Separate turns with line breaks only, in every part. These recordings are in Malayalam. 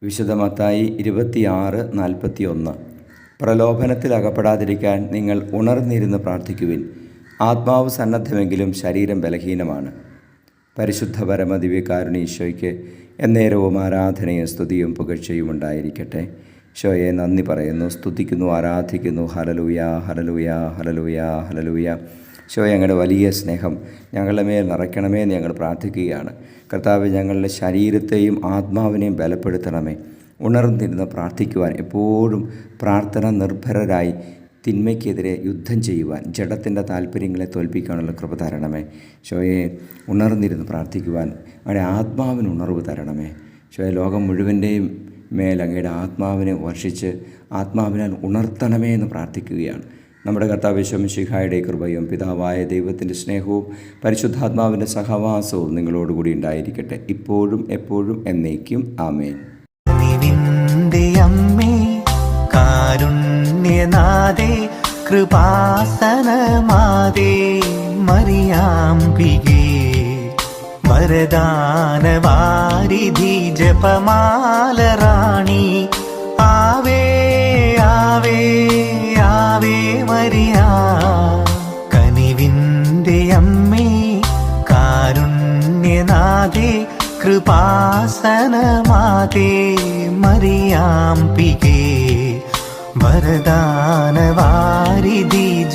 വിശുദ്ധ മത്തായി 26:41. പ്രലോഭനത്തിൽ അകപ്പെടാതിരിക്കാൻ നിങ്ങൾ ഉണർന്നിരുന്ന് പ്രാർത്ഥിക്കുവിൻ. ആത്മാവ് സന്നദ്ധമെങ്കിലും ശരീരം ബലഹീനമാണ്. പരിശുദ്ധ പരമദിവ്യകാരുണീശോയ്ക്ക് എന്നേരവും ആരാധനയും സ്തുതിയും പുകഴ്ചയും ഉണ്ടായിരിക്കട്ടെ. ഈശോയെ നന്ദി പറയുന്നു, സ്തുതിക്കുന്നു, ആരാധിക്കുന്നു. Hallelujah, hallelujah, hallelujah, hallelujah. ഈശോയെ, ഞങ്ങളുടെ വലിയ സ്നേഹം ഞങ്ങളുടെ മേൽ നിറയ്ക്കണമേ എന്ന് ഞങ്ങൾ പ്രാർത്ഥിക്കുകയാണ്. കർത്താവേ, ഞങ്ങളുടെ ശരീരത്തെയും ആത്മാവിനെയും ബലപ്പെടുത്തണമേ. ഉണർന്നിരുന്ന് പ്രാർത്ഥിക്കുവാൻ, എപ്പോഴും പ്രാർത്ഥന നിർഭരരായി തിന്മയ്ക്കെതിരെ യുദ്ധം ചെയ്യുവാൻ, ജഡത്തിൻ്റെ താല്പര്യങ്ങളെ തോൽപ്പിക്കാനുള്ള കൃപ തരണമേ. ഈശോയെ, ഉണർന്നിരുന്ന് പ്രാർത്ഥിക്കുവാൻ അങ്ങയുടെ ആത്മാവിന് ഉണർവ് തരണമേ. ഈശോയെ, ലോകം മുഴുവൻ്റെയും മേൽ അങ്ങയുടെ ആത്മാവിനെ വർഷിച്ച് ആത്മാവിനാൽ ഉണർത്തണമേ എന്ന് പ്രാർത്ഥിക്കുകയാണ്. നമ്മുടെ കർത്താവ് യേശു മിശിഹായുടെ കൃപയും പിതാവായ ദൈവത്തിൻ്റെ സ്നേഹവും പരിശുദ്ധാത്മാവിൻ്റെ സഹവാസവും നിങ്ങളോടുകൂടി ഉണ്ടായിരിക്കട്ടെ, ഇപ്പോഴും എപ്പോഴും എന്നേക്കും. ആമേൻ.
അമ്മേ, കാരുണ്യനാഥേ, കൃപാസനമാതേ, മറിയാംബികേ, വരദാനവാരിധി, ജപമാലറാണി, ആവേ ആവേ ആവേ മരിയ. കനിവിൻ്റെ അമ്മേ, കാരുണ്യനാഥേ, കൃപാസനമാതേ, മറിയാംബികേ, വരദാനവാരിധി,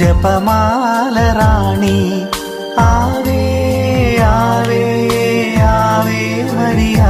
ജപമാലറാണി, ആവേ ആവേ ആവേ മരിയ.